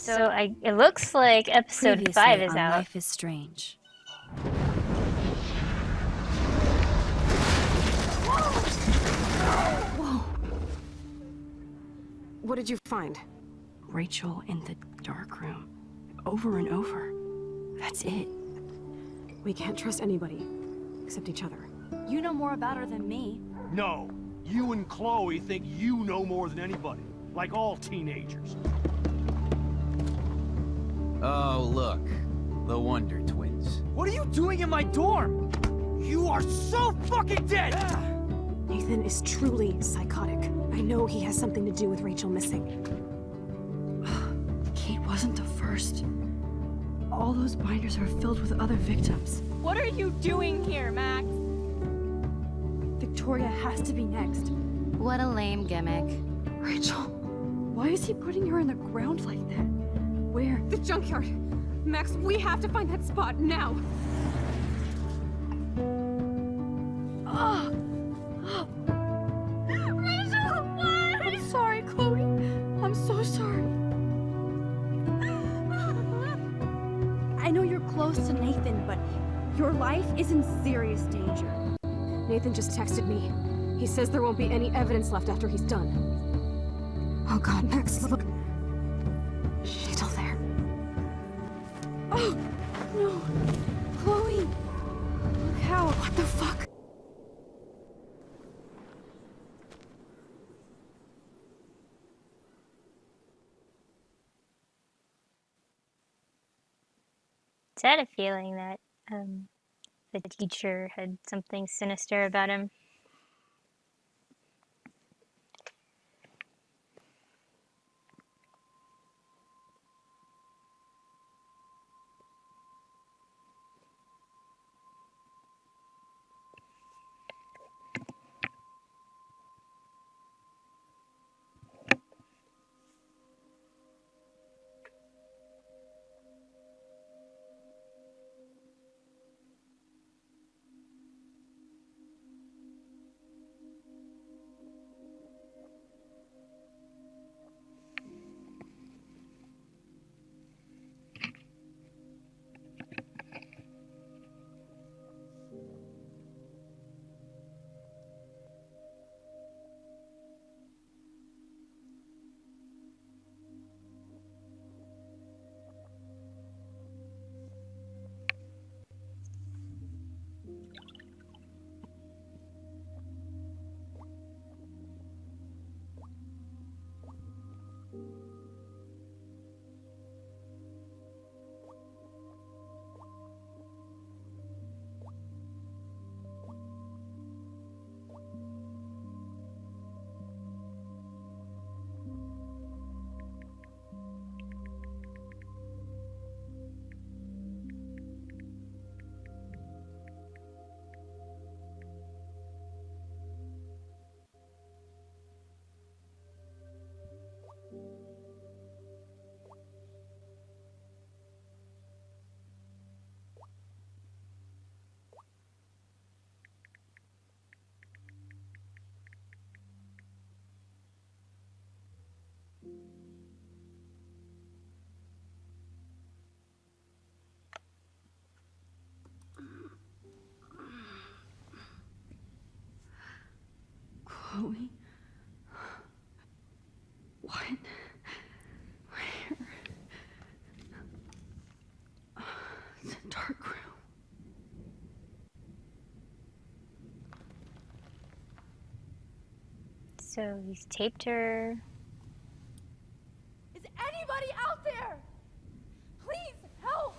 So it looks like episode 5 is out. Life is Strange. Whoa. What did you find? Rachel in the dark room. Over and over. That's it. We can't trust anybody, except each other. You know more about her than me. No. You and Chloe think you know more than anybody. Like all teenagers. Oh, look. The Wonder Twins. What are you doing in my dorm? You are so fucking dead! Nathan is truly psychotic. I know he has something to do with Rachel missing. Kate wasn't the first. All those binders are filled with other victims. What are you doing here, Max? Victoria has to be next. What a lame gimmick. Rachel, why is he putting her in the ground like that? Where? The junkyard! Max, we have to find that spot now! Oh. Rachel, what? I'm sorry, Chloe. I'm so sorry. I know you're close to Nathan, but your life is in serious danger. Nathan just texted me. He says there won't be any evidence left after he's done. Oh god, Max, look. She's still there. Oh, no. Chloe. Look how. What the fuck? I had a feeling that the teacher had something sinister about him. Chloe? What? Where? It's a dark room. So he's taped her. Is anybody out there? Please help!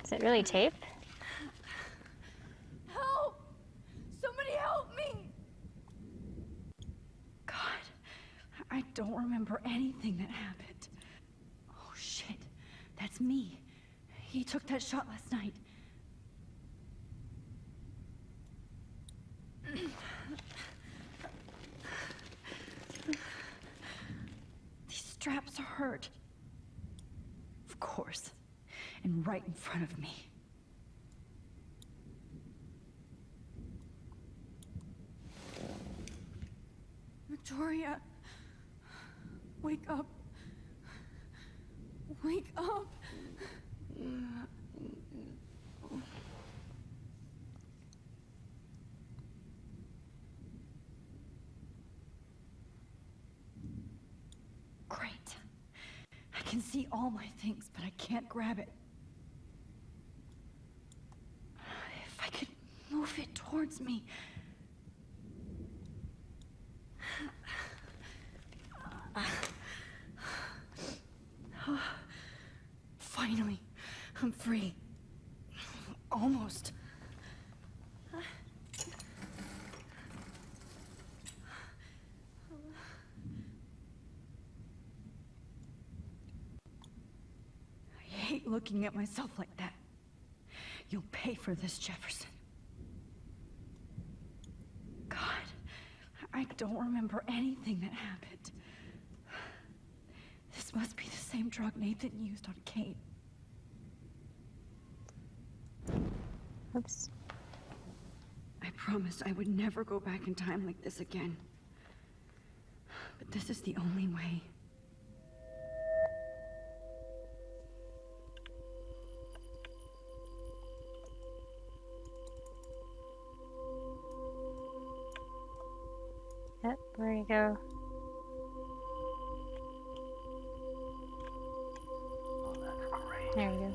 Is it really tape? Help! Somebody help me! God, I don't remember anything that happened. Oh shit, that's me. He took that shot last night. These straps hurt. Of course. And right in front of me. Victoria. Wake up. Wake up. Great. I can see all my things, but I can't grab it. If I could move it towards me. Finally, I'm free. Almost. I hate looking at myself like that. You'll pay for this, Jefferson. God, I don't remember anything that happened. This must be the same drug Nathan used on Kate. Oops. I promised I would never go back in time like this again. But this is the only way. Yep, where you go? There we go.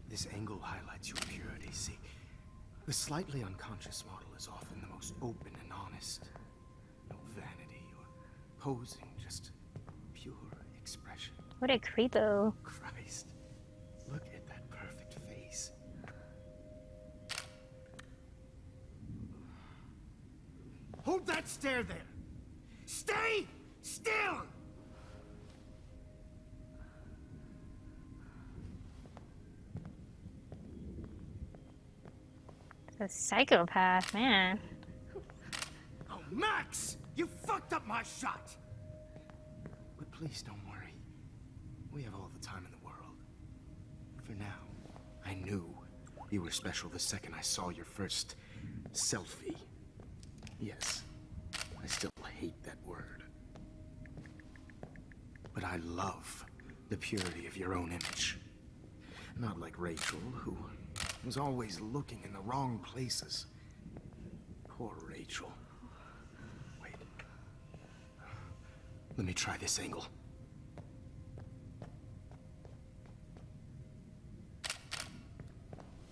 This angle highlights your purity. See, the slightly unconscious model is often the most open and honest. No vanity or posing, just pure expression. What a creepo. Christ, look at that perfect face. Hold that stare there! Stay still! A psychopath, man. Oh, Max! You fucked up my shot! But please don't worry. We have all the time in the world. For now, I knew you were special the second I saw your first selfie. Yes, I still hate that word. But I love the purity of your own image. Not like Rachel, who was always looking in the wrong places. Poor Rachel. Wait. Let me try this angle.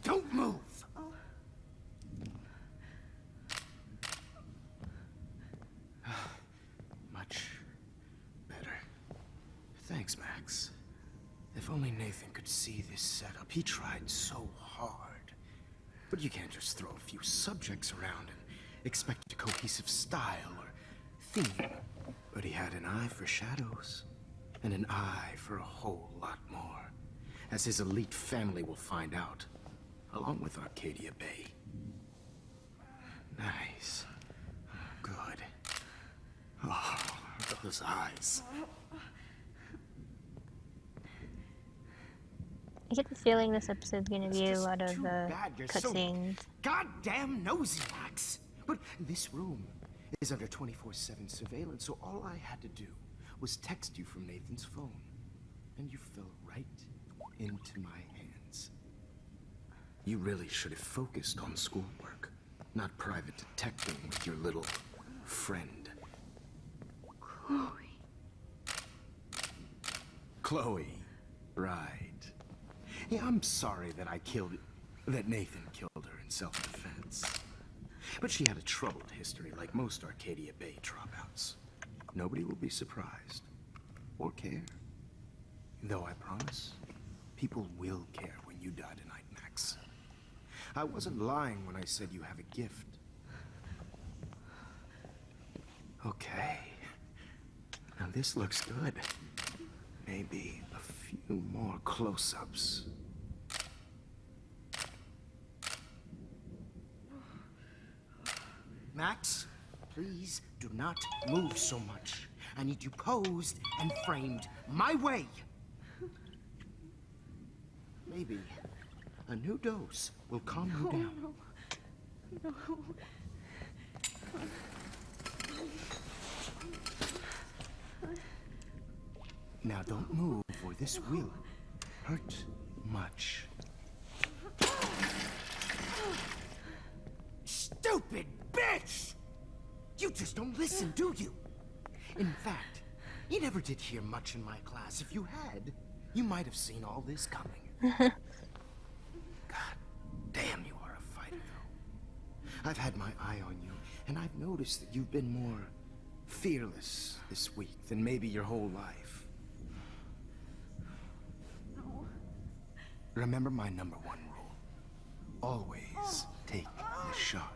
Don't move! Much better. Thanks, Max. If only Nathan could see this setup. He tried so hard. But you can't just throw a few subjects around and expect a cohesive style or theme. But he had an eye for shadows, and an eye for a whole lot more, as his elite family will find out, along with Arcadia Bay. Nice. Good. Oh, those eyes. I get the feeling this episode's gonna be a It's lot of too bad you're so cutscenes. goddamn nosy, Max. But this room is under 24/7 surveillance, so all I had to do was text you from Nathan's phone, and you fell right into my hands. You really should have focused on schoolwork, not private detecting with your little friend. Chloe. Chloe, right. Yeah, I'm sorry that that Nathan killed her in self-defense. But she had a troubled history like most Arcadia Bay dropouts. Nobody will be surprised or care. Though I promise, people will care when you die tonight, Max. I wasn't lying when I said you have a gift. Okay. Now this looks good. Maybe a few more close-ups. Max, please do not move so much. I need you posed and framed my way. Maybe A new dose will calm you down. No. Now don't move, or this will hurt much. Stupid bitch! You just don't listen, do you? In fact, you never did hear much in my class. If you had, you might have seen all this coming. God damn, you are a fighter, though. I've had my eye on you, and I've noticed that you've been more fearless this week than maybe your whole life. No. Remember my #1 rule. Always take the shot.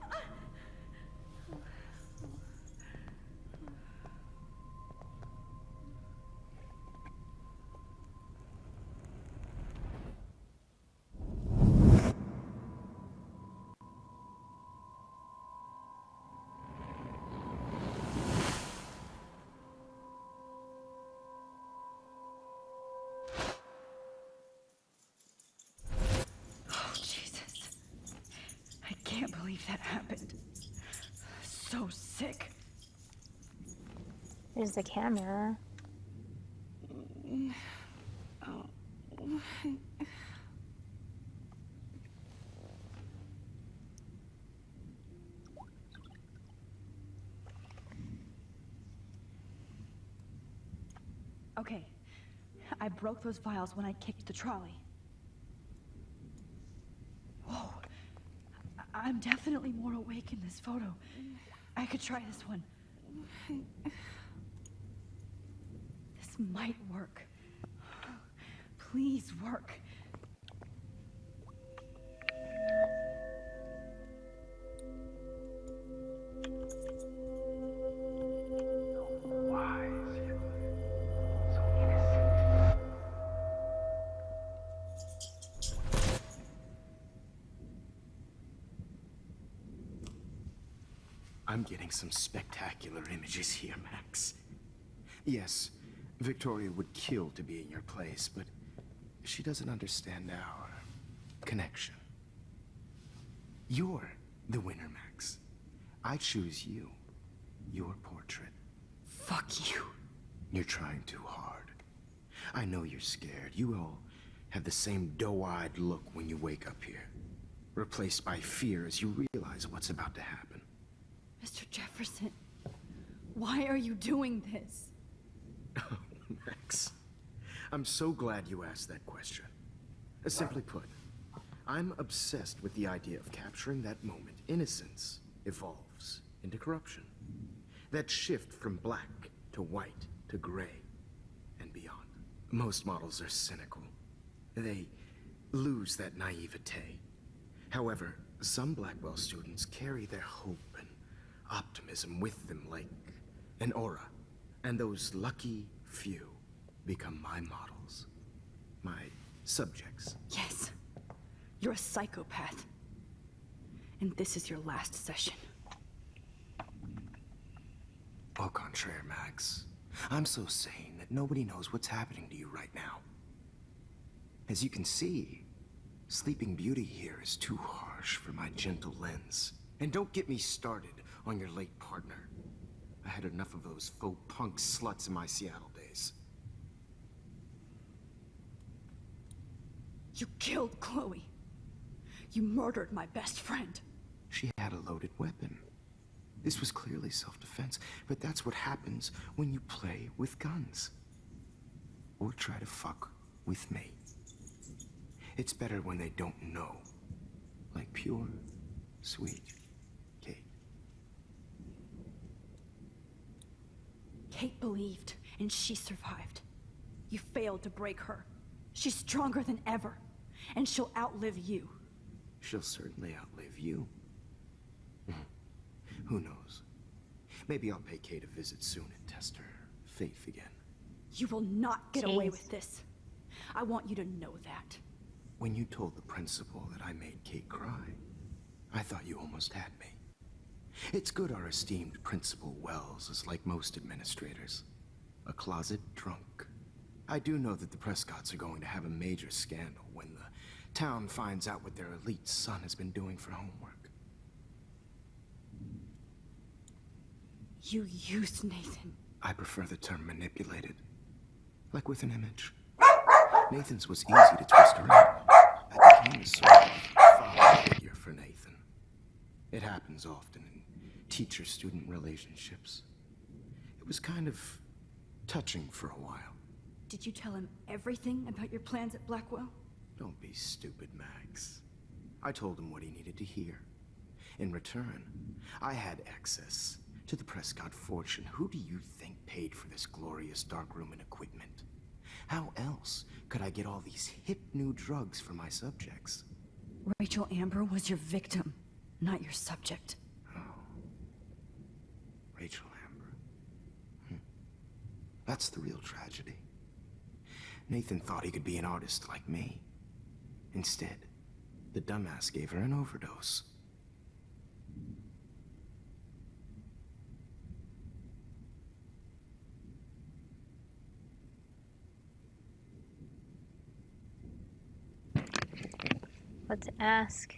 Oh, Jesus. I can't believe that happened. So sick. There's the camera. Okay. I broke those vials when I kicked the trolley. Whoa. I'm definitely more awake in this photo. I could try this one. This might work. Please work. I'm getting some spectacular images here, Max. Yes, Victoria would kill to be in your place, but she doesn't understand our connection. You're the winner, Max. I choose you. Your portrait. Fuck you. You're trying too hard. I know you're scared. You all have the same doe-eyed look when you wake up here. Replaced by fear as you realize what's about to happen. Mr. Jefferson, why are you doing this? Oh, Max. I'm so glad you asked that question. Simply put, I'm obsessed with the idea of capturing that moment innocence evolves into corruption. That shift from black to white to gray and beyond. Most models are cynical. They lose that naivete. However, some Blackwell students carry their hope and optimism with them like an aura. And those lucky few become my models. My subjects. Yes, you're a psychopath. And this is your last session. Au contraire, Max. I'm so sane that nobody knows what's happening to you right now. As you can see, Sleeping Beauty here is too harsh for my gentle lens. And don't get me started on your late partner. I had enough of those faux punk sluts in my Seattle days. You killed Chloe. You murdered my best friend. She had a loaded weapon. This was clearly self-defense, but that's what happens when you play with guns. Or try to fuck with me. It's better when they don't know. Like pure, sweet Kate. Kate believed, and she survived. You failed to break her. She's stronger than ever, and she'll outlive you. She'll certainly outlive you. Who knows? Maybe I'll pay Kate a visit soon and test her faith again. You will not get away Jeez. with this. I want you to know that. When you told the principal that I made Kate cry, I thought you almost had me. It's good our esteemed Principal Wells is like most administrators. A closet drunk. I do know that the Prescotts are going to have a major scandal when the town finds out what their elite son has been doing for homework. You used Nathan. I prefer the term manipulated. Like with an image. Nathan's was easy to twist around. I became a sort of father figure for Nathan. It happens often in teacher-student relationships. It was kind of touching for a while. Did you tell him everything about your plans at Blackwell? Don't be stupid, Max. I told him what he needed to hear. In return, I had access to the Prescott fortune. Who do you think paid for this glorious darkroom and equipment? How else could I get all these hip new drugs for my subjects? Rachel Amber was your victim, not your subject. Oh. Rachel Amber. That's the real tragedy. Nathan thought he could be an artist like me. Instead, the dumbass gave her an overdose. What to ask?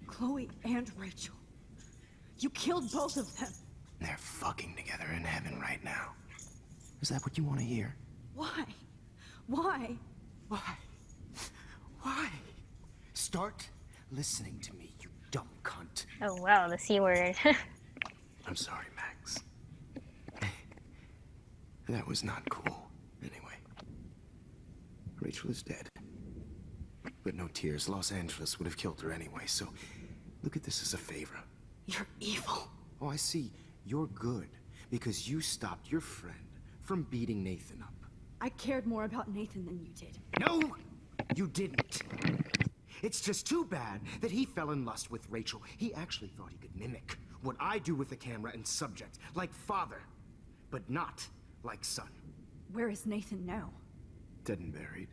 Chloe and Rachel. You killed both of them. They're fucking together in heaven right now. Is that what you want to hear? Why? Why? Why? Why? Start listening to me, you dumb cunt. Oh wow, the C word. I'm sorry, Max. That was not cool. Anyway, Rachel is dead. But no tears. Los Angeles would have killed her anyway, so look at this as a favor. You're evil. Oh, I see. You're good because you stopped your friend from beating Nathan up. I cared more about Nathan than you did. No, you didn't. It's just too bad that he fell in lust with Rachel. He actually thought he could mimic what I do with the camera and subject, like father, but not like son. Where is Nathan now? Dead and buried.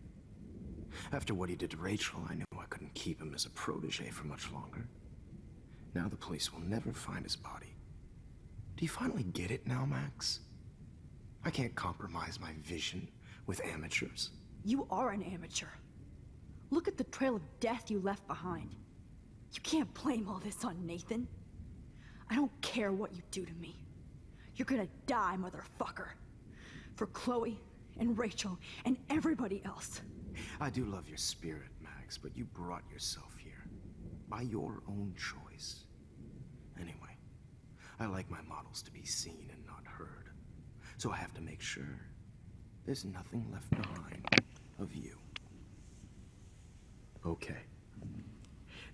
After what he did to Rachel, I knew I couldn't keep him as a protege for much longer. Now the police will never find his body. Do you finally get it now, Max? I can't compromise my vision with amateurs. You are an amateur. Look at the trail of death you left behind. You can't blame all this on Nathan. I don't care what you do to me. You're gonna die, motherfucker. For Chloe and Rachel and everybody else. I do love your spirit, Max, but you brought yourself here. By your own choice. Anyway, I like my models to be seen and not heard. So I have to make sure there's nothing left behind of you. Okay.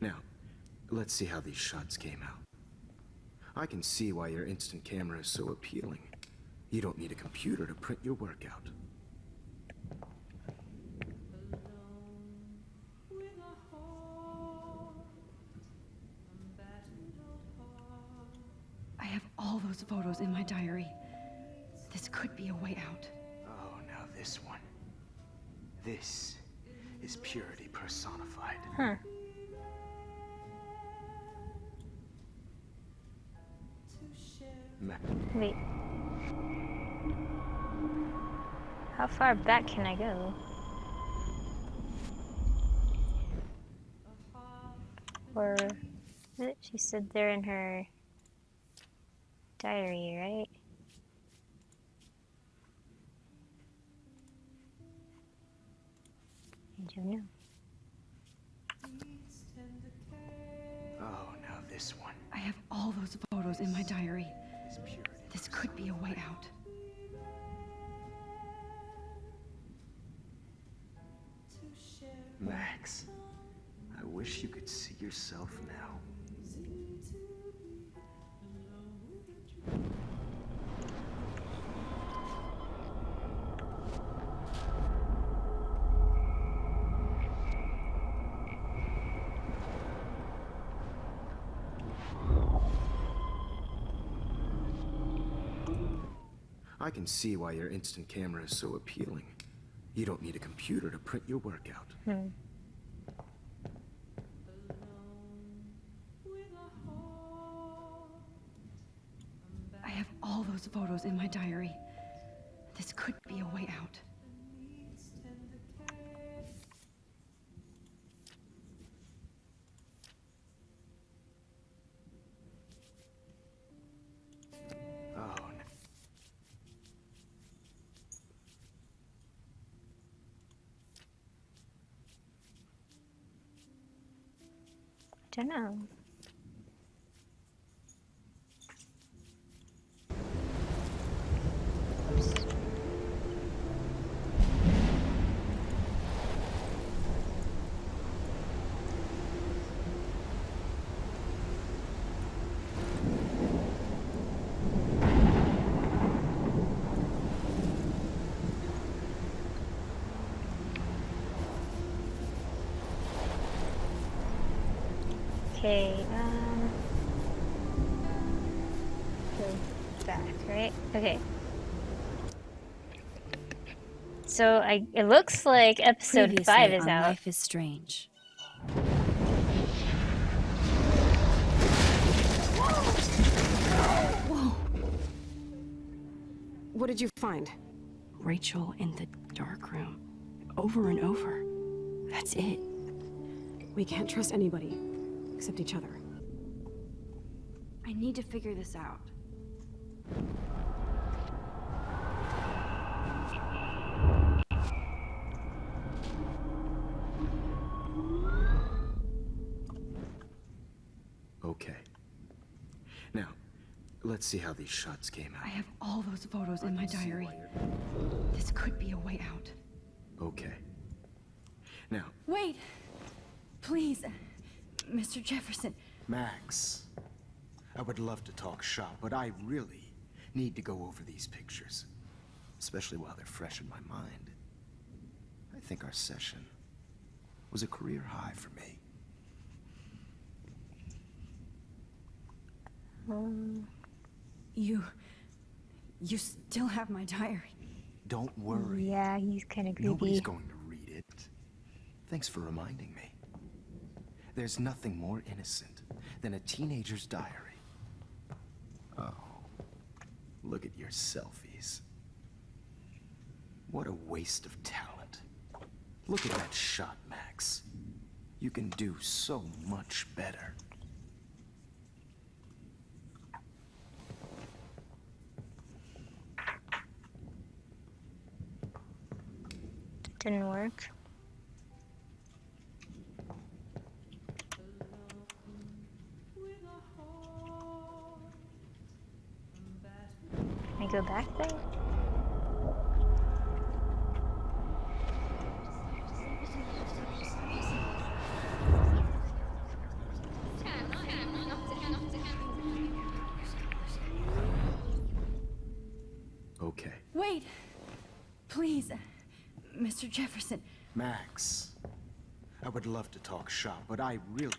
Now, let's see how these shots came out. I can see why your instant camera is so appealing. You don't need a computer to print your work out. I have all those photos in my diary. This could be a way out. Oh, now this one. This is purity personified. Huh. Wait. How far back can I go? Or she said they're in her diary, right? I don't know. Oh, now this one. I have all those photos in my diary. Is purity This could be a way out. Max, I wish you could see yourself now. I can see why your instant camera is so appealing. You don't need a computer to print your work out. I have all those photos in my diary. This could be a way out. Don't know. Oops. Okay, go back, right? Okay. So it looks like episode 5 Previously is on out. Life is Strange. Whoa! What did you find? Rachel in the dark room. Over and over. That's it. We can't trust anybody, except each other. I need to figure this out. Okay. Now, let's see how these shots came I out. have all those photos in my diary. This could be a way out. Okay. Now, Wait! Please, Mr. Jefferson. Max, I would love to talk shop, but I really need to go over these pictures. Especially while they're fresh in my mind. I think our session was a career high for me. You still have my diary. Don't worry. Yeah, he's kind of Nobody's creepy. going to read it. Thanks for reminding me. There's nothing more innocent than a teenager's diary. Oh, look at your selfies. What a waste of talent. Look at that shot, Max. You can do so much better. Didn't work. Can I go back there? Okay. Wait! Please, Mr. Jefferson. Max, I would love to talk shop, but I really...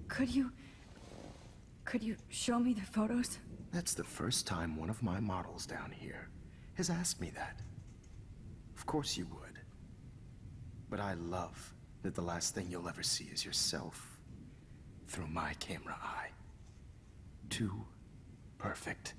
Could you show me the photos? That's the first time one of my models down here has asked me that. Of course you would. But I love that the last thing you'll ever see is yourself through my camera eye. Too perfect.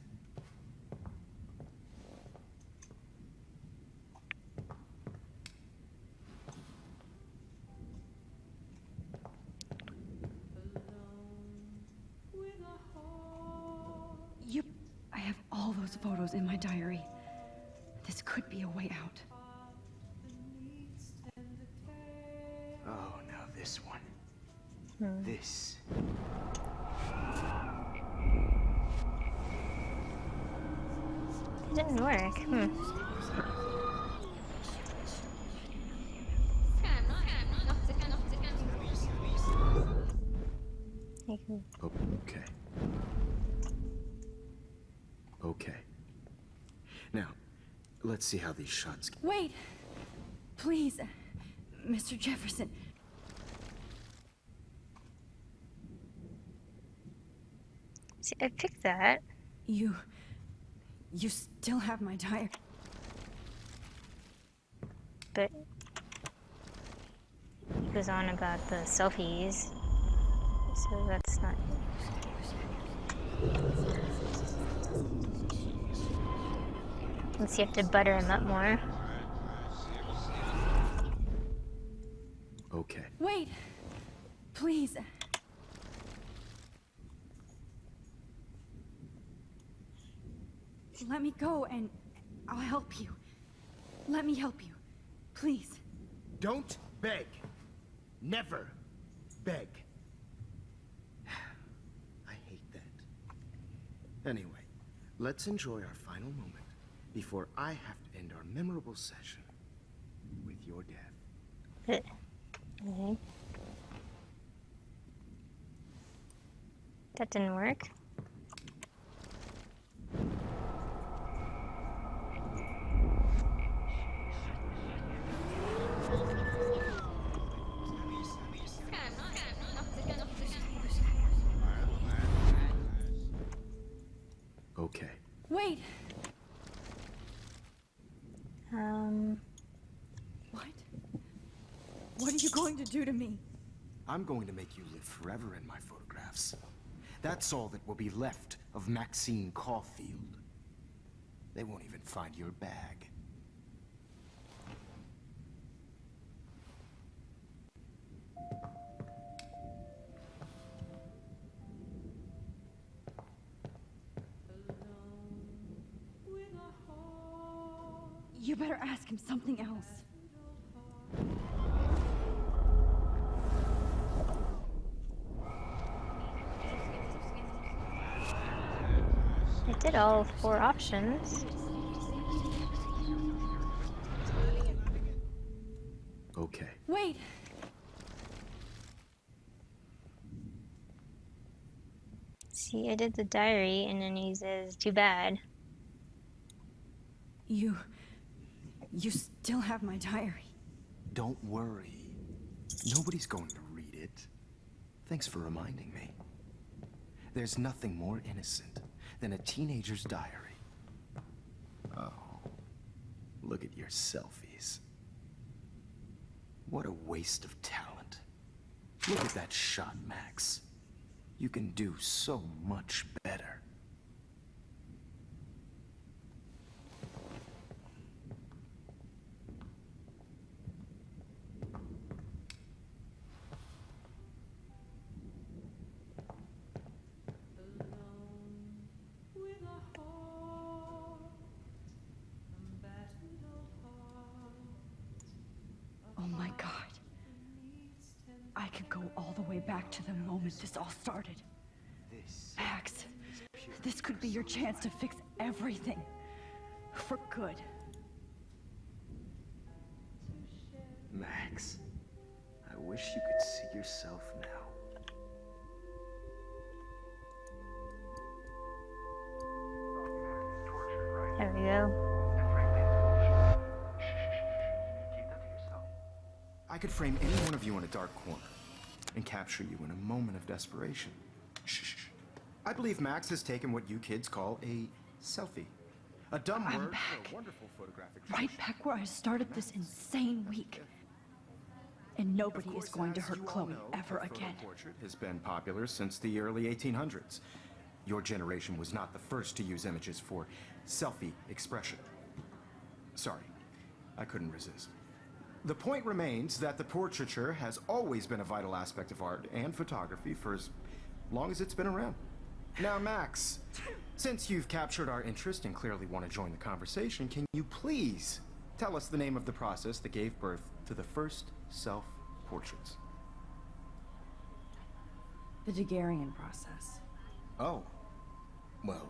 I have all those photos in my diary. This could be a way out. Oh, now this one. This. It didn't work. Okay. Okay. Now, let's see how these shots... Wait! Please, Mr. Jefferson. See, I picked that. You still have my diary. But he goes on about the selfies, so that's not. Unless you have to butter him up more. Okay. Wait! Please. Let me go and I'll help you. Let me help you. Please. Don't beg. Never beg. I hate that. Anyway, let's enjoy our final moment before I have to end our memorable session with your death. Okay. That didn't work. Okay. Wait! What? What are you going to do to me? I'm going to make you live forever in my photographs. That's all that will be left of Maxine Caulfield. They won't even find your bag. You better ask him something else. I did all 4 options. Okay. Wait! See, I did the diary, and then he says, too bad. You still have my diary. Don't worry. Nobody's going to read it. Thanks for reminding me. There's nothing more innocent than a teenager's diary. Oh, look at your selfies. What a waste of talent. Look at that shot, Max. You can do so much better. Oh my God. I could go all the way back to the moment this all started. Max, this could be your chance to fix everything. For good. Max, I wish you could see yourself now. There we go. I could frame any one of you in a dark corner and capture you in a moment of desperation. Shh. I believe Max has taken what you kids call a selfie. A dumb I'm word back. for a wonderful photographic Right function. back where I started this insane week. And nobody is going to hurt Chloe ever again. The portrait has been popular since the early 1800s. Your generation was not the first to use images for selfie expression. Sorry, I couldn't resist. The point remains that the portraiture has always been a vital aspect of art and photography for as long as it's been around. Now, Max, since you've captured our interest and clearly want to join the conversation, can you please tell us the name of the process that gave birth to the first self-portraits? The Daguerrean process. Oh, well,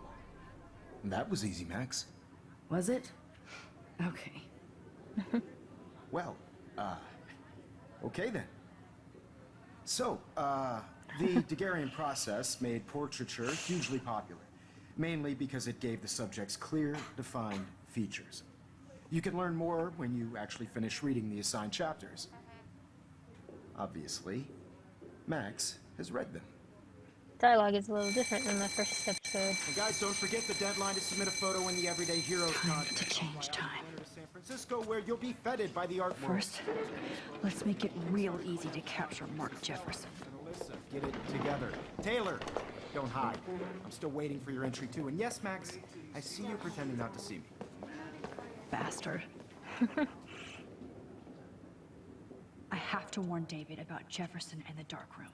that was easy, Max. Was it? Okay. Well, okay then. So, the Daguerrean process made portraiture hugely popular, mainly because it gave the subjects clear, defined features. You can learn more when you actually finish reading the assigned chapters. Obviously, Max has read them. Dialogue is a little different than the first episode. And guys, don't forget the deadline to submit a photo in the Everyday Heroes contest. To change time. San Francisco, where you'll be feted by the art world. First, let's make it real easy to capture Mark Jefferson. Alyssa, get it together. Taylor, don't hide. I'm still waiting for your entry too. And yes, Max, I see you pretending not to see me. Bastard. I have to warn David about Jefferson and the dark room.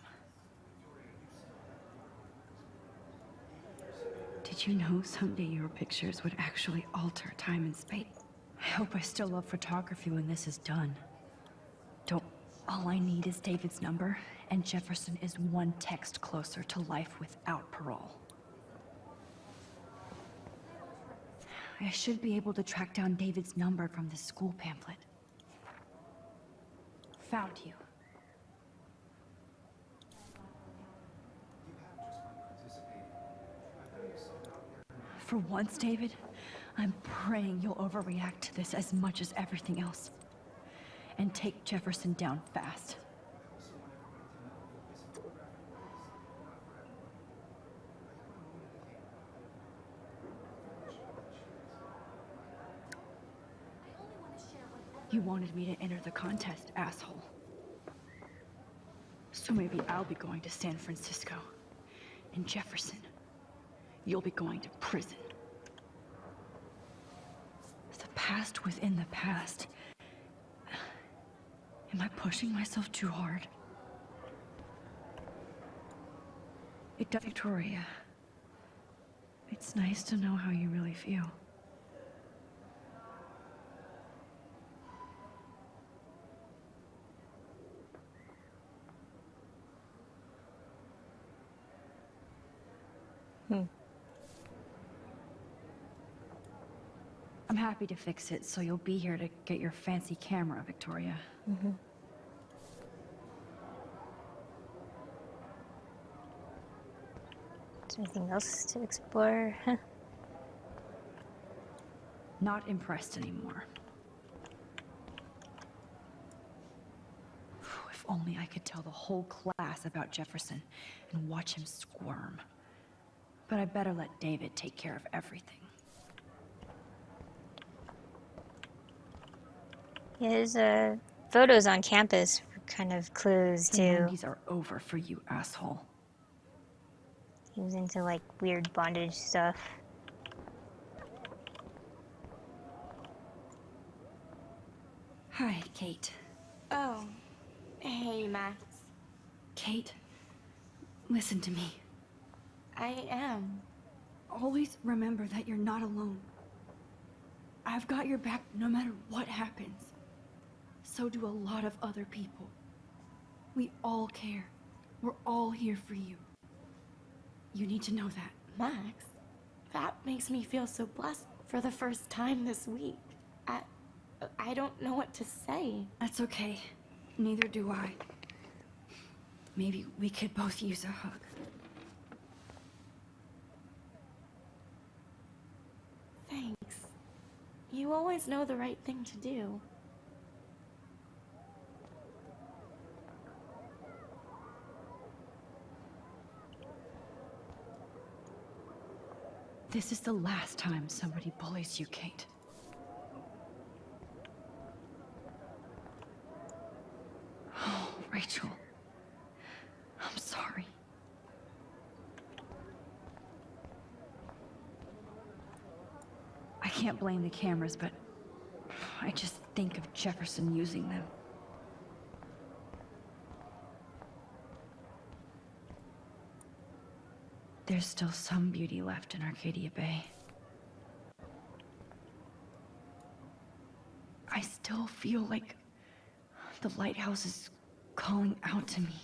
Did you know someday your pictures would actually alter time and space? I hope I still love photography when this is done. All I need is David's number, and Jefferson is one text closer to life without parole. I should be able to track down David's number from the school pamphlet. Found you. For once, David, I'm praying you'll overreact to this as much as everything else. And take Jefferson down fast. You wanted me to enter the contest, asshole. So maybe I'll be going to San Francisco. And Jefferson, you'll be going to prison. The past within the past. Am I pushing myself too hard? Victoria, it's nice to know how you really feel. I'm happy to fix it, so you'll be here to get your fancy camera, Victoria. Is there anything else to explore? Not impressed anymore. If only I could tell the whole class about Jefferson and watch him squirm. But I better let David take care of everything. Yeah, there's photos on campus for kind of clues The too. 90s are over for you, asshole. He was into like weird bondage stuff. Hi, Kate. Oh, hey, Max. Kate, listen to me. I am. Always remember that you're not alone. I've got your back no matter what happens. So do a lot of other people. We all care. We're all here for you. You need to know that. Max, that makes me feel so blessed for the first time this week. I don't know what to say. That's okay. Neither do I. Maybe we could both use a hug. Thanks. You always know the right thing to do. This is the last time somebody bullies you, Kate. Oh, Rachel. I'm sorry. I can't blame the cameras, but I just think of Jefferson using them. There's still some beauty left in Arcadia Bay. I still feel like the lighthouse is calling out to me.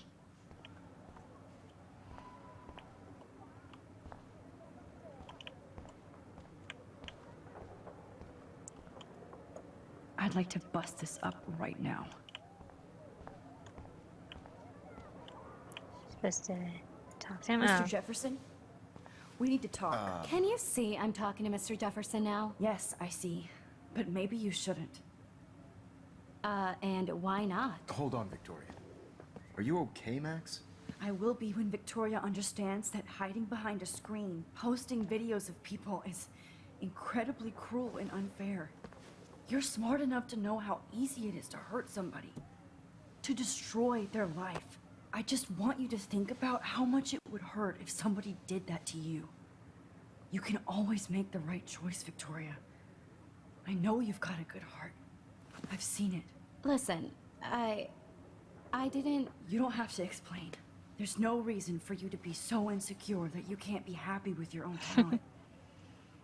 I'd like to bust this up right now. Supposed to talk to him? Mr. Oh. Jefferson? We need to talk. Can you see I'm talking to Mr. Jefferson now? Yes, I see. But maybe you shouldn't. And why not? Hold on, Victoria. Are you okay, Max? I will be when Victoria understands that hiding behind a screen, posting videos of people is incredibly cruel and unfair. You're smart enough to know how easy it is to hurt somebody, to destroy their life. I just want you to think about how much it would hurt if somebody did that to you. You can always make the right choice, Victoria. I know you've got a good heart. I've seen it. Listen, I didn't... You don't have to explain. There's no reason for you to be so insecure that you can't be happy with your own talent.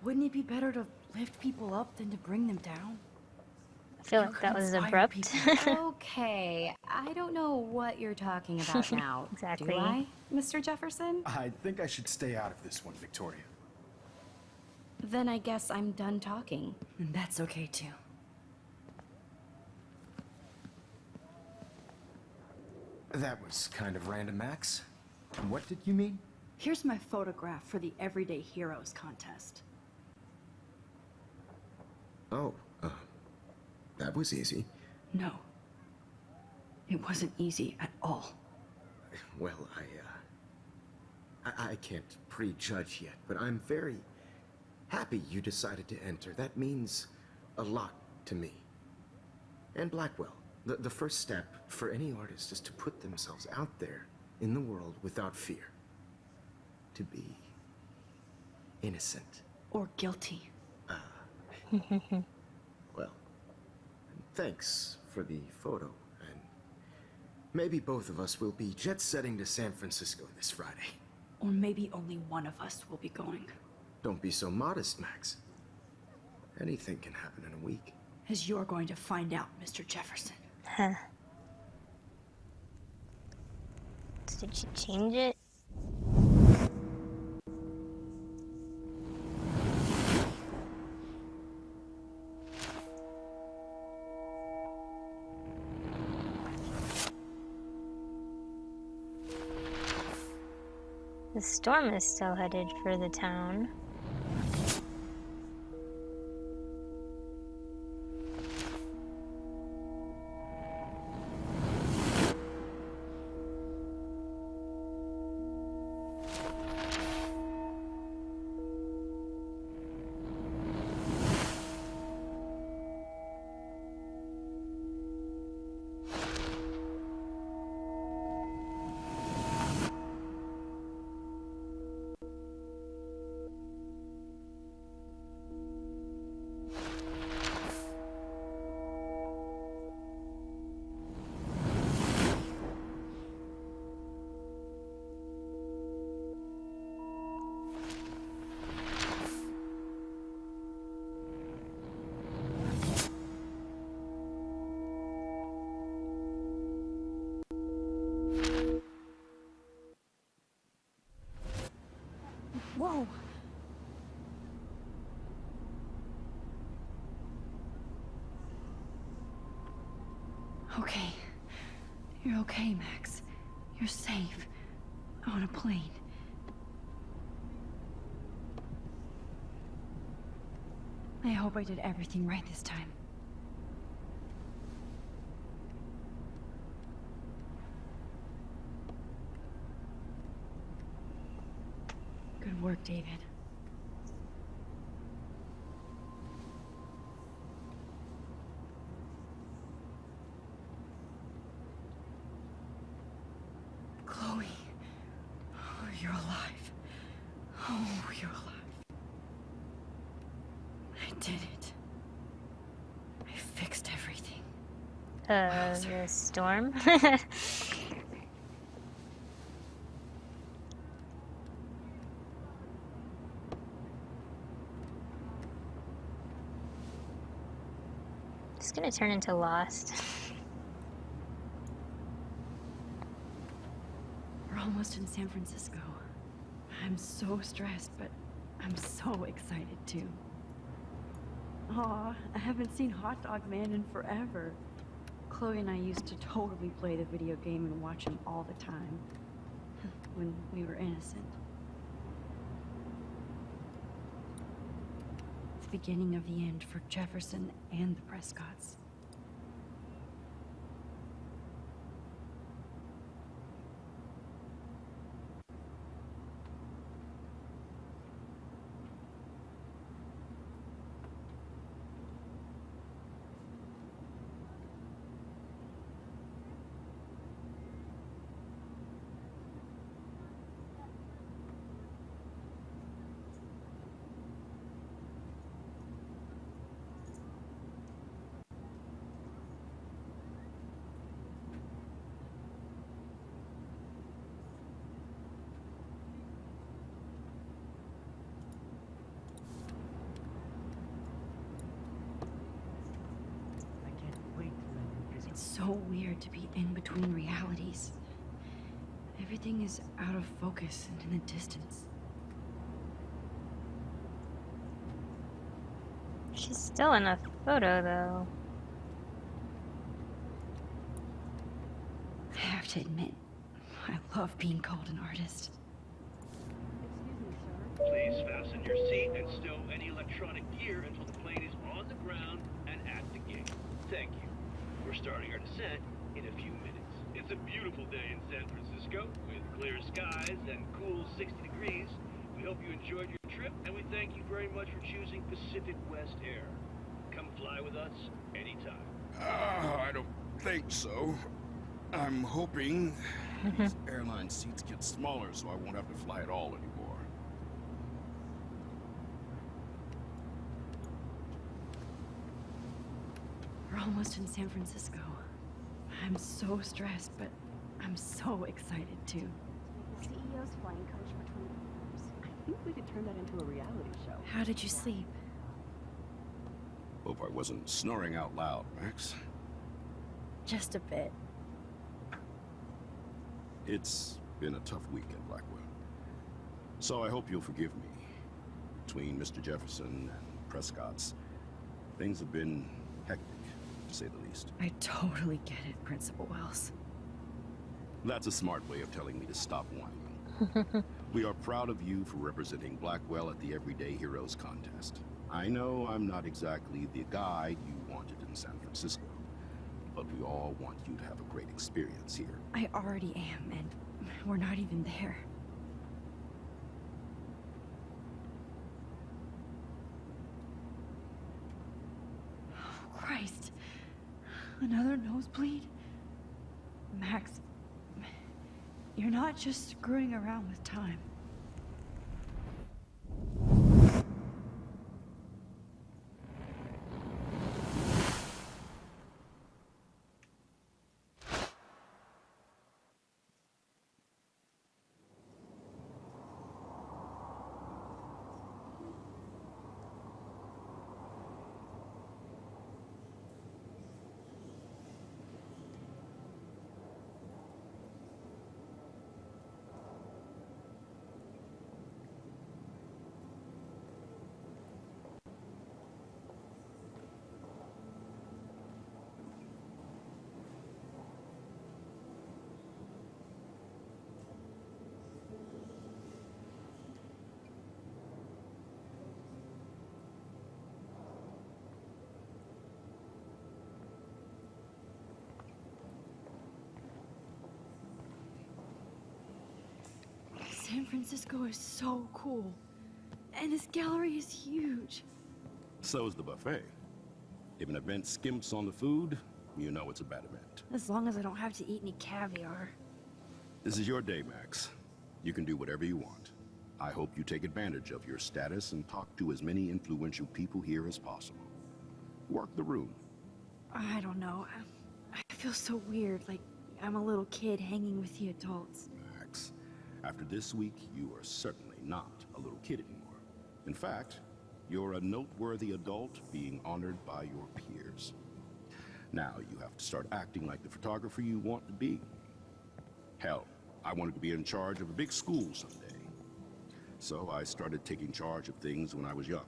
Wouldn't it be better to lift people up than to bring them down? I feel You like could that was inspire abrupt. people. Okay, I don't know what you're talking about now. Exactly. Do I, Mr. Jefferson? I think I should stay out of this one, Victoria. Then I guess I'm done talking. And that's okay too. That was kind of random, Max. What did you mean? Here's my photograph for the Everyday Heroes contest. Oh, that was easy. No. It wasn't easy at all. Well, I can't prejudge yet, but I'm very happy you decided to enter. That means a lot to me. And Blackwell. The first step for any artist is to put themselves out there in the world without fear. To be innocent. Or guilty. Well, thanks for the photo, and maybe both of us will be jet-setting to San Francisco this Friday. Or maybe only one of us will be going. Don't be so modest, Max. Anything can happen in a week. As you're going to find out, Mr. Jefferson. Huh. Did she change it? The storm is still headed for the town. Whoa! Okay. You're okay, Max. You're safe. On a plane. I hope I did everything right this time. Good work, David. Chloe. Oh, you're alive. Oh, you're alive. I did it. I fixed everything. The storm? It's gonna turn into Lost. We're almost in San Francisco. I'm so stressed, but I'm so excited too. Aw, I haven't seen Hot Dog Man in forever. Chloe and I used to totally play the video game and watch him all the time. When we were innocent. It's the beginning of the end for Jefferson and the Prescotts. so weird to be in between realities. Everything is out of focus and in the distance. She's still in a photo, though. I have to admit, I love being called an artist. Please fasten your seat and stow any electronic gear until the plane is on the ground and at the gate. Thank you. We're starting our descent in a few minutes. It's a beautiful day in San Francisco with clear skies and cool 60 degrees. We hope you enjoyed your trip, and we thank you very much for choosing Pacific West Air. Come fly with us anytime. I don't think so. I'm hoping these airline seats get smaller so I won't have to fly at all anymore. We're almost in San Francisco. I'm so stressed, but I'm so excited too. The CEO's flying coach between the years. I think we could turn that into a reality show. How did you sleep? Hope I wasn't snoring out loud, Max. Just a bit. It's been a tough week at Blackwell. So I hope you'll forgive me. Between Mr. Jefferson and Prescott's, things have been hectic, to say the least. I totally get it, Principal Wells. That's a smart way of telling me to stop whining. We are proud of you for representing Blackwell at the Everyday Heroes contest. I know I'm not exactly the guy you wanted in San Francisco, but we all want you to have a great experience here. I already am, and we're not even there. Oh, Christ. Another nosebleed? Max, you're not just screwing around with time. San Francisco is so cool. And this gallery is huge. So is the buffet. If an event skimps on the food, you know it's a bad event. As long as I don't have to eat any caviar. This is your day, Max. You can do whatever you want. I hope you take advantage of your status and talk to as many influential people here as possible. Work the room. I don't know. I feel so weird, like I'm a little kid hanging with the adults. Max, after this week, you are certainly not a little kid anymore. In fact, you're a noteworthy adult being honored by your peers. Now you have to start acting like the photographer you want to be. Hell, I wanted to be in charge of a big school someday. So I started taking charge of things when I was young.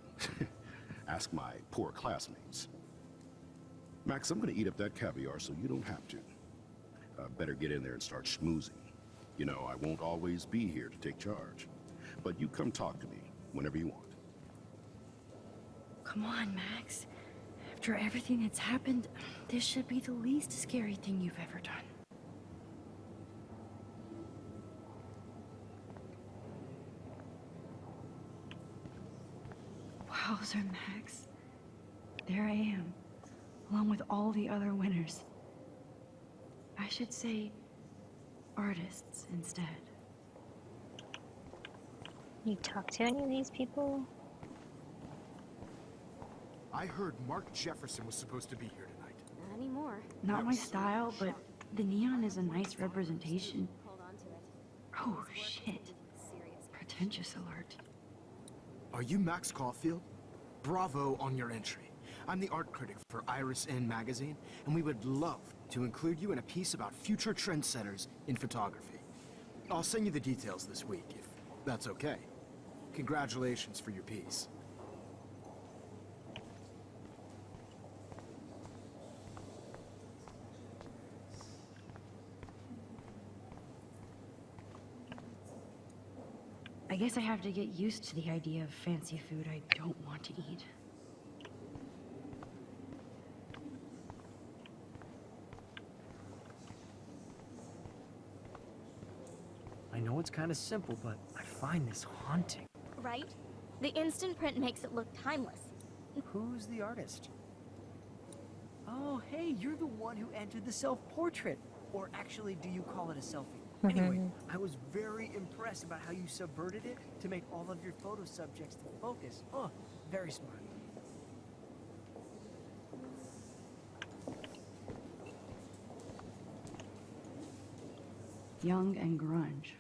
Ask my poor classmates. Max, I'm gonna eat up that caviar so you don't have to. Better get in there and start schmoozing. You know, I won't always be here to take charge. But you come talk to me whenever you want. Come on, Max. After everything that's happened, this should be the least scary thing you've ever done. Wowzer, Max. There I am, along with all the other winners. I should say artists instead. You talk to any of these people? I heard Mark Jefferson was supposed to be here tonight. Not anymore. Not my style, but the neon is a nice representation. Hold on to it. Oh, shit. Pretentious alert. Are you Max Caulfield? Bravo on your entry. I'm the art critic for Iris Inn magazine, and we would love to include you in a piece about future trendsetters in photography. I'll send you the details this week, if that's okay. Congratulations for your piece. I guess I have to get used to the idea of fancy food I don't want to eat. I know it's kind of simple, but I find this haunting. Right? The instant print makes it look timeless. Who's the artist? Oh, hey, you're the one who entered the self-portrait. Or actually, do you call it a selfie? Anyway, I was very impressed about how you subverted it to make all of your photo subjects to focus. Oh, very smart. Young and grunge.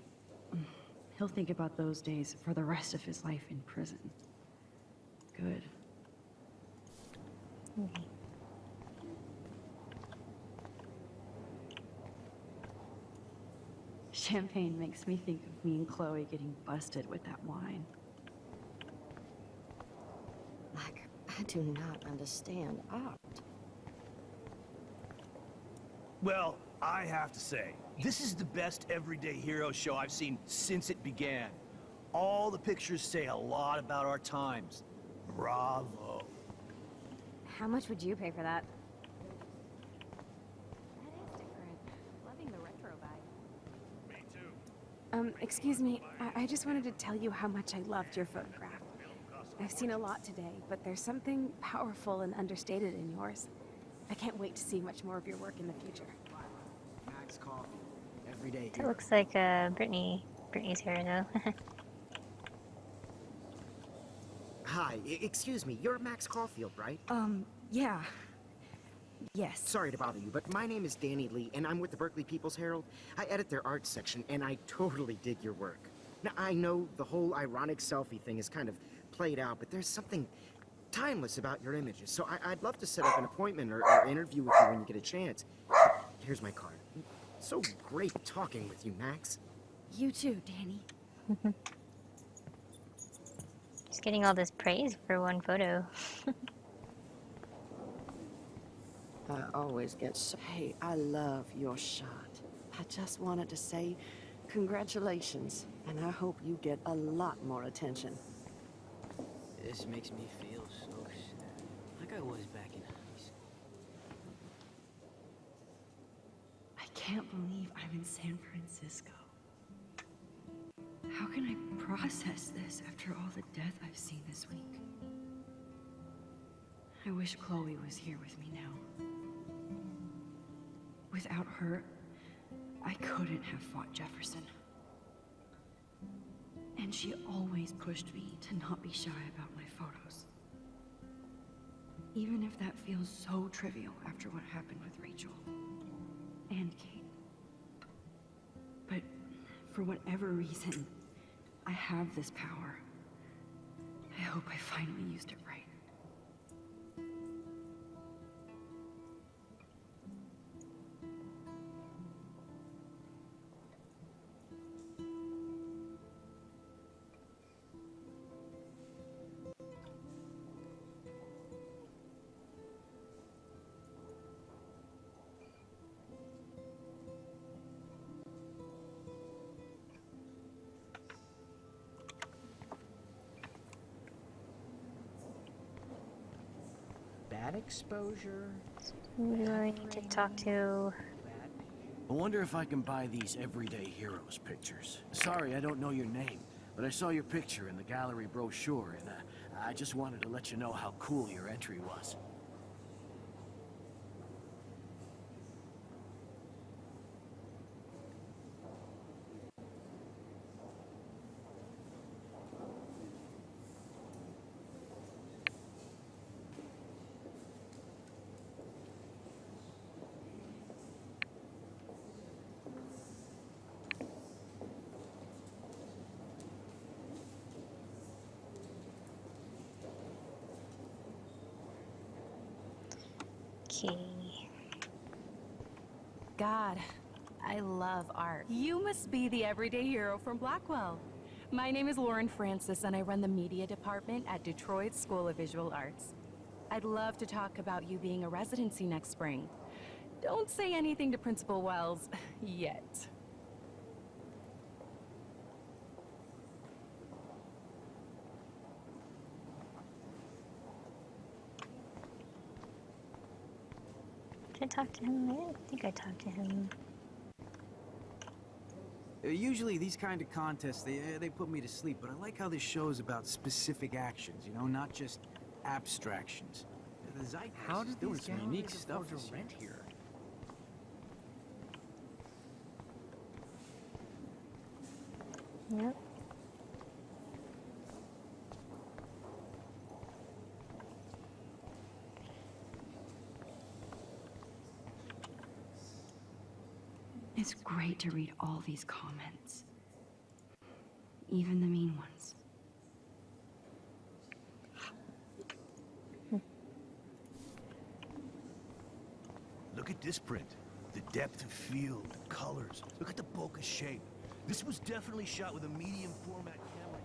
He'll think about those days for the rest of his life in prison. Good. Champagne makes me think of me and Chloe getting busted with that wine. Like, I do not understand art. Well, I have to say, this is the best everyday hero show I've seen since it began. All the pictures say a lot about our times. Bravo. How much would you pay for that? That is different. Loving the retro vibe. Me too. Excuse me. I just wanted to tell you how much I loved your photograph. I've seen a lot today, but there's something powerful and understated in yours. I can't wait to see much more of your work in the future. Max Coffee, everyday It looks like Brittany's hair though. Hi, excuse me, you're Max Caulfield, right? Yeah. Yes. Sorry to bother you, but my name is Danny Lee, and I'm with the Berkeley People's Herald. I edit their art section, and I totally dig your work. Now, I know the whole ironic selfie thing is kind of played out, but there's something timeless about your images, so I'd love to set up an appointment or interview with you when you get a chance. Here's my card. So great talking with you, Max. You too, Danny. Just getting all this praise for one photo. I always get so... Hey, I love your shot. I just wanted to say congratulations, and I hope you get a lot more attention. This makes me feel so sad. Like I was back in high school. I can't believe I'm in San Francisco. How can I process this after all the death I've seen this week? I wish Chloe was here with me now. Without her, I couldn't have fought Jefferson. And she always pushed me to not be shy about my photos. Even if that feels so trivial after what happened with Rachel and Kate. But for whatever reason, I have this power. I hope I finally used it right. Bad exposure. Who do I need to talk to? I wonder if I can buy these everyday heroes pictures. Sorry, I don't know your name, but I saw your picture in the gallery brochure, and I just wanted to let you know how cool your entry was. Okay. God, I love art. You must be the everyday hero from Blackwell. My name is Lauren Francis, and I run the media department at Detroit School of Visual Arts. I'd love to talk about you being a residency next spring. Don't say anything to Principal Wells yet. Did I talk to him? I don't think I talked to him. Usually these kind of contests, they put me to sleep, but I like how this show is about specific actions, you know, not just abstractions. The Zeitgeist How is did doing these some unique galleries stuff afford to this year. rent here? Yep. It's great to read all these comments. Even the mean ones. Look at this print. The depth of field, the colors. Look at the bokeh shape. This was definitely shot with a medium format camera.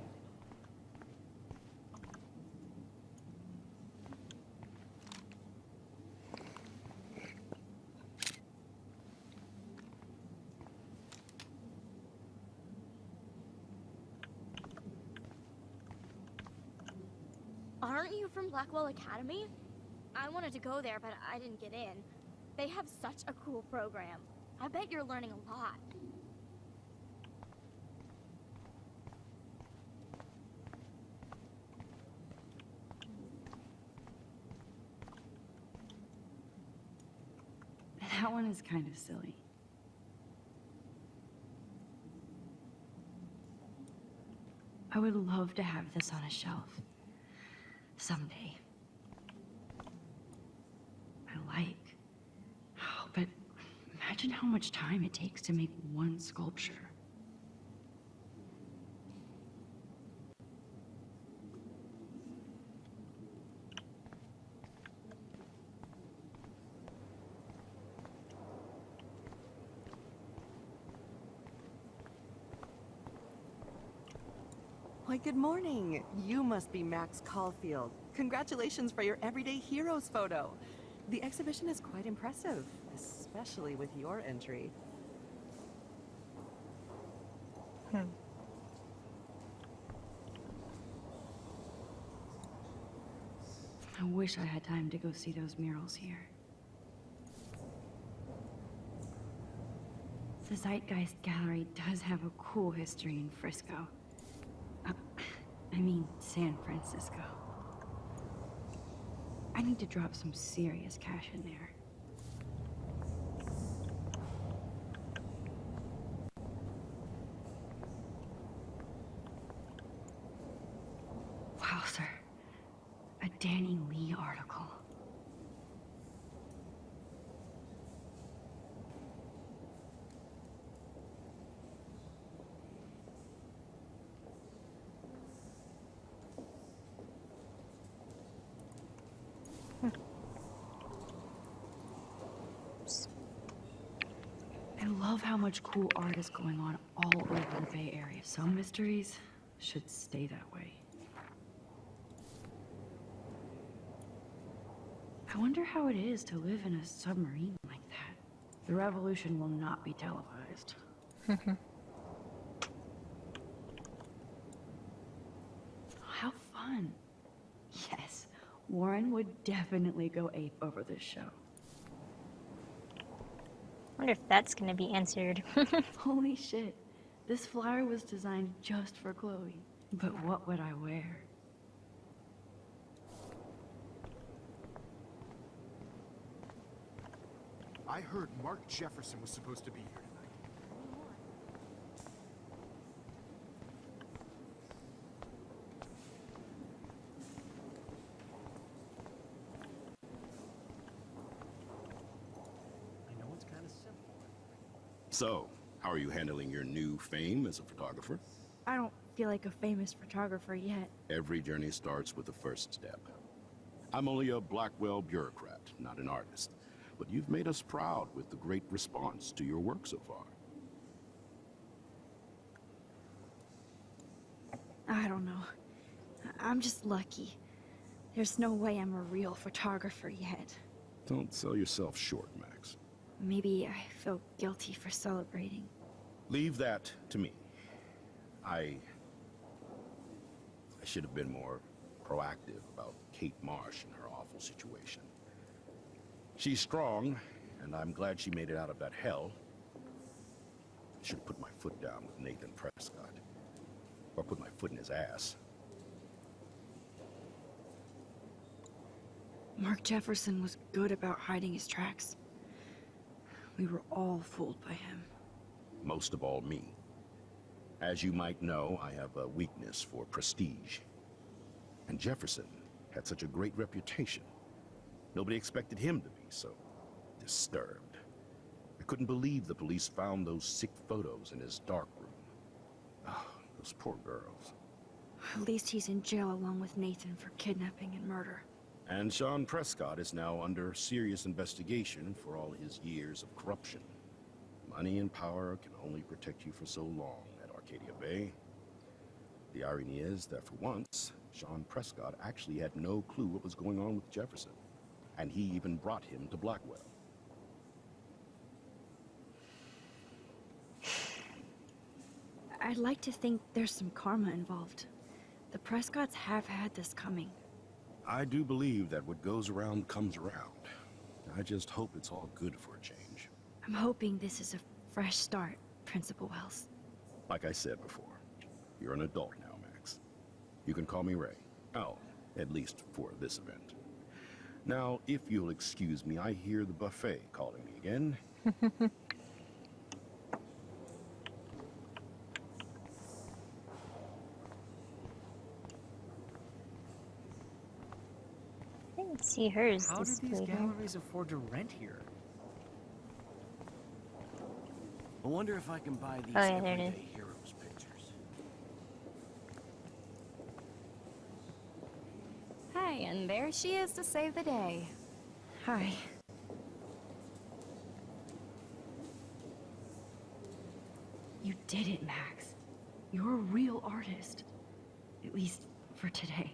Aren't you from Blackwell Academy? I wanted to go there, but I didn't get in. They have such a cool program. I bet you're learning a lot. That one is kind of silly. I would love to have this on a shelf. Someday. I like. Oh, but imagine how much time it takes to make one sculpture. Why, good morning. You must be Max Caulfield. Congratulations for your Everyday Heroes photo. The exhibition is quite impressive, especially with your entry. I wish I had time to go see those murals here. The Zeitgeist Gallery does have a cool history in Frisco. I mean, San Francisco. I need to drop some serious cash in there. Wow, sir. A Danny Lee article. I love how much cool art is going on all over the Bay Area. Some mysteries should stay that way. I wonder how it is to live in a submarine like that. The revolution will not be televised. How fun. Yes, Warren would definitely go ape over this show. I wonder if that's gonna be answered. Holy shit. This flyer was designed just for Chloe. But what would I wear? I heard Mark Jefferson was supposed to be here tonight. I know it's kind of simple. So, how are you handling your new fame as a photographer? I don't feel like a famous photographer yet. Every journey starts with the first step. I'm only a Blackwell bureaucrat, not an artist. but you've made us proud with the great response to your work so far. I don't know. I'm just lucky. There's no way I'm a real photographer yet. Don't sell yourself short, Max. Maybe I feel guilty for celebrating. Leave that to me. I should have been more proactive about Kate Marsh and her awful situation. She's strong, and I'm glad she made it out of that hell. I should have put my foot down with Nathan Prescott. Or put my foot in his ass. Mark Jefferson was good about hiding his tracks. We were all fooled by him. Most of all, me. As you might know, I have a weakness for prestige. And Jefferson had such a great reputation. Nobody expected him to be so disturbed. I couldn't believe the police found those sick photos in his dark room. Oh, those poor girls. At least he's in jail along with Nathan for kidnapping and murder. And Sean Prescott is now under serious investigation for all his years of corruption. Money and power can only protect you for so long at Arcadia Bay. The irony is that for once, Sean Prescott actually had no clue what was going on with Jefferson. And he even brought him to Blackwell. I'd like to think there's some karma involved. The Prescotts have had this coming. I do believe that what goes around comes around. I just hope it's all good for a change. I'm hoping this is a fresh start, Principal Wells. Like I said before, you're an adult now, Max. You can call me Ray. Oh, at least for this event. Now, if you'll excuse me, I hear the buffet calling me again. I didn't see hers How do these displayed here. galleries afford to rent here? I wonder if I can buy these Oh, yeah, there it everyday is. heroes pictures. Hi, and there she is to save the day. Hi. You did it, Max. You're a real artist. At least for today.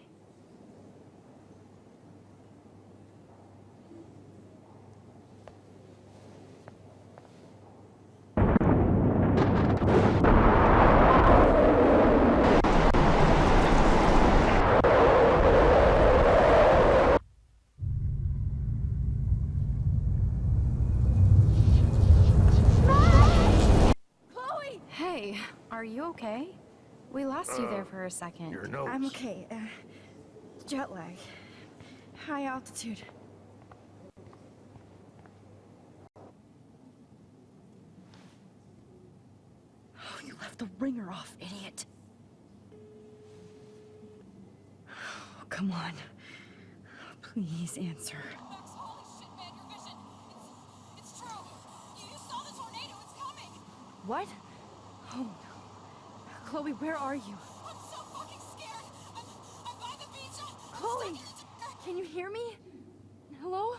Hey, are you okay? We lost you there for a second. Your nose. I'm okay. Jet lag. High altitude. Oh, you left the ringer off, idiot. Oh, come on. Please answer. What? Oh no. Chloe, where are you? I'm so fucking scared. I'm by the beach. Chloe! Can you hear me? Hello?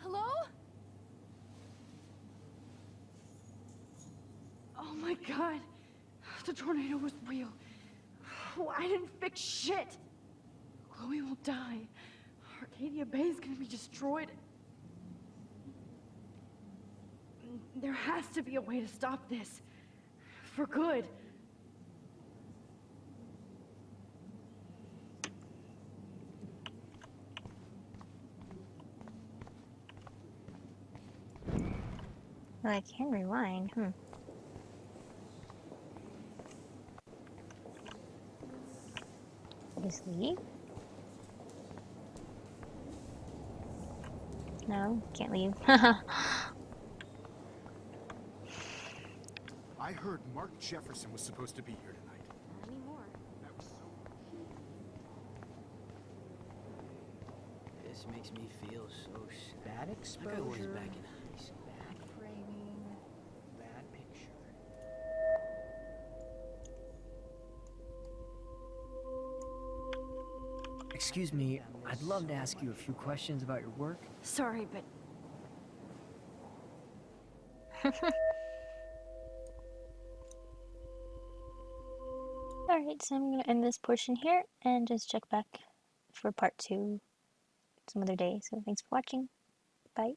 Hello? Oh my god. The tornado was real. Oh, I didn't fix shit. Chloe will die. Arcadia Bay is gonna be destroyed. There has to be a way to stop this. For good. Well, I can rewind. Just leave? No, can't leave. I heard Mark Jefferson was supposed to be here tonight. Not anymore. That was so... This makes me feel so bad exposure. Like I was back in high school. Bad framing. Bad picture. Excuse me, I'd love to ask you a few questions about your work. Sorry, but Alright, so I'm gonna end this portion here and just check back for part 2 some other day. So thanks for watching. Bye.